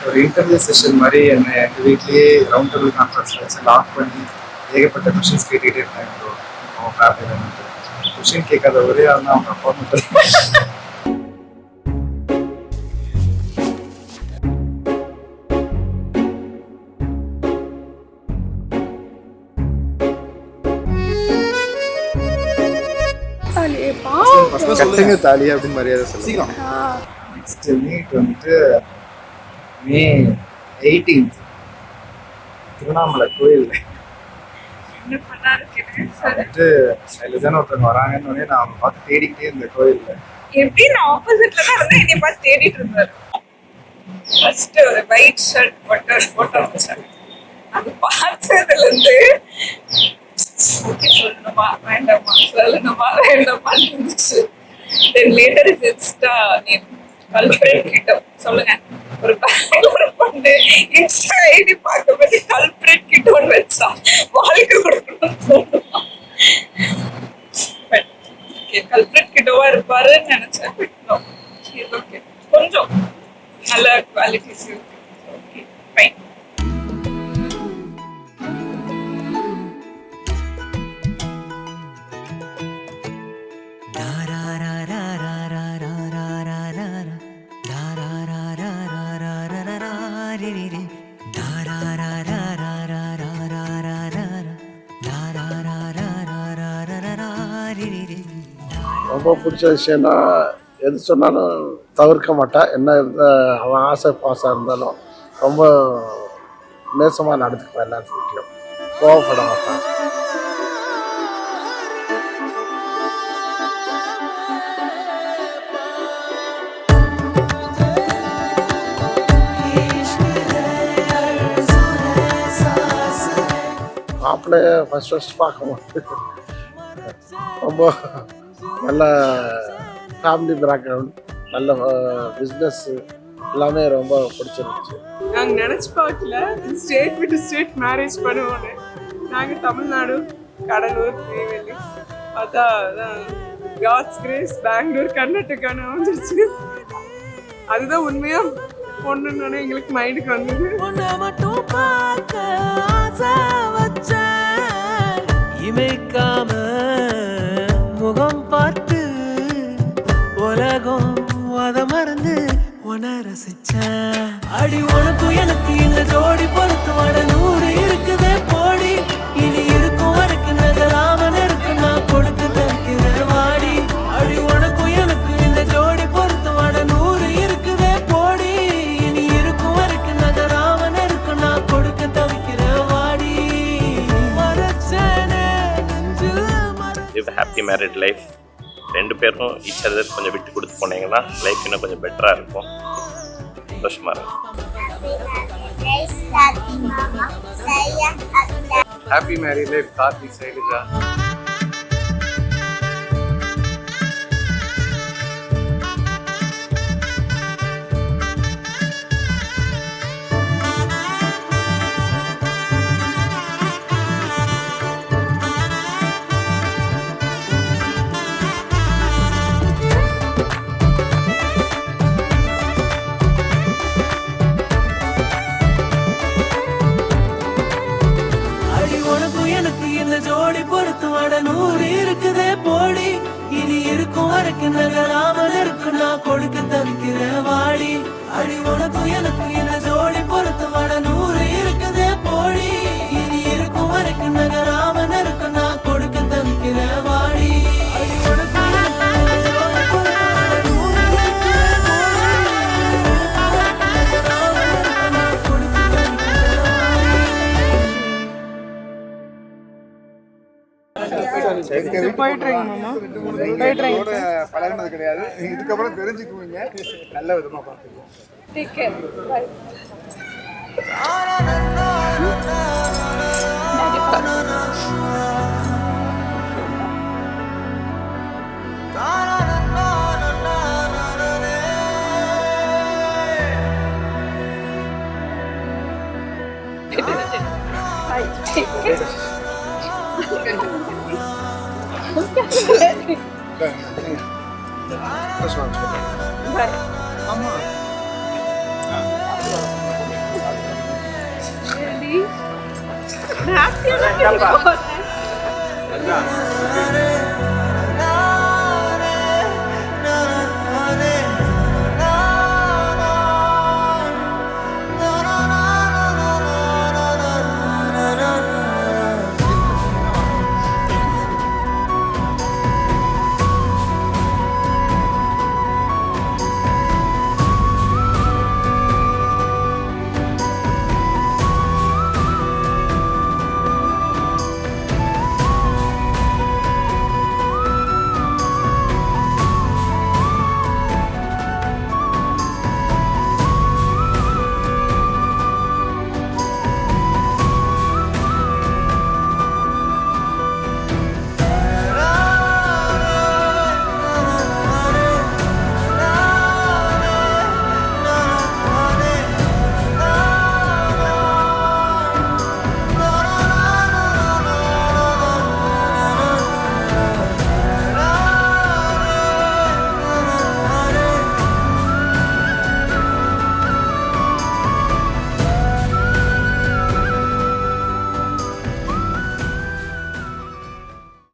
ஒரு interview session மாதிரி என்னை எங்கள் வீட்லேயே ரவுண்ட் டேபிள் கான்ஃபரன்ஸில் வச்சு லாக் பண்ணி ஏகப்பட்ட கொஷின்ஸ் கேட்டுக்கிட்டே இருந்தாங்க ப்ரோ. அவங்க ஃபேமிலியில் வந்து கொஷின் கேட்காத ஒரே ஆள் தான் அவங்க அப்பா மட்டும். கட்டுங்க தாலி அப்படின்னு மரியாதை சொல்லுங்க. நெக்ஸ்ட் மீட் வந்துட்டு மே 18 திருவண்ணாமலை கோயில் வந்துட்டு சைலஜான ஒருத்தவங்க வராங்கன்னு நான் அவங்க பார்த்து தேடிக்கிட்டே இந்த கோயில்ல எப்படி நான் ஆப்போசிட்ல தான் வந்து என்னை பார்த்து தேடிட்டு இருந்தாரு. ஃபர்ஸ்ட் ஒரு ஒயிட் ஷர்ட் போட்டு போட்டோ வச்சாரு. அது பார்த்ததுல இருந்து ஓகே சொல்லணுமா வேண்டாமா சொல்லணுமா வேண்டாமான்னு இருந்துச்சு. Then later is insta name culprit கிட்ட சொல்லுங்க. ஒரு பெங்களூர் பொண்ணு இன்ஸ்டா ஐடி பார்க்கும்போது கல்பிரேட் கிட்ட ஒன்று வச்சா வாழ்க்கை கொடுக்கணும்னு தோணுமா. பட் கல்பிரேட் கிட்டவா இருப்பாருன்னு நினைச்சேன். ஓகே கொஞ்சம் நல்ல குவாலிட்டிஸ் இருக்கு. Okay fine. ரொம்ப பிடிச்ச விஷயம்னா எது சொன்னாலும் தவிர்க்க மாட்டேன். என்ன அவன் ஆசை பாசம் இருந்தாலும் ரொம்ப நேசமாக நடந்துக்குவேன். எல்லாத்துக்கிட்டையும் கோவப்பட மாட்டேன். மாப்பிள்ளைய ஃபஸ்ட் பார்க்கும்போது ரொம்ப நல்ல ஃபேமிலி பேக்ரவுண்ட், நல்ல பிஸ்னஸ் எல்லாமே ரொம்ப பிடிச்சிருந்துச்சு. நாங்கள் நினச்சி பார்க்கல ஸ்டேட் விட்டு ஸ்டேட் மேரேஜ் பண்ணுவோன்னு. நாங்கள் தமிழ்நாடு கடலூர் நெய்வேலி பார்த்தா காட்ஸ் கிரேஸ் பெங்களூர் கர்நாடகான்னு வந்துருச்சு. அதுதான் உண்மையாக பொண்ணுன்னு எங்களுக்கு மைண்டுக்கு வந்தது. இமைக்காம முகம் பார்த்து உலகம் அத மறந்து உன ரசிச்ச அடி உனக்கு எனக்கு இந்த ஜோடி பொறுத்து வட 100 இருக்குதே போடி. இனி இருக்கும் வரைக்கும் நகராமன் இருக்கு நான் கொடுத்து தவிக்கிற வாடி. அடி உனக்கு எனக்கு இந்த ஜோடி பொறுத்து வட 100 இருக்குதே போடி. இனி இருக்கும் வரைக்கும் நகராமன் இருக்கு நான் கொடுக்க தவிக்கிற வாடி. live a happy married life. ரெண்டு பேரும் ஈச் அதர் கொஞ்சம் விட்டு கொடுத்து போனீங்கன்னா லைஃப் இன்னும் கொஞ்சம் பெட்டராக இருக்கும். சந்தோஷமா இருக்கும். Happy married life Karthik Shailaja. ஜோடி பொறுத்து வட 100 இருக்குதே போடி. இனி இருக்கும் வரைக்கும் நகராமல் இருக்கு நான் கொடுக்க தவிக்கிற வாடி. அடி உனக்கும் எனக்கு இந்த ஜோடி பொறுத்து வட 100 இருக்குதே போடி. இனி இருக்கும் வரைக்கும் நகராமல் இருக்கு நான் கொடுக்க தவிக்கிற வாடி. அடி உனக்கு பழகினது கிடையாது. இதுக்கப்புறம் தெரிஞ்சுக்குவீங்க. நல்ல விதமா பார்த்துக்குவோம். Bye. அப்படியே தான்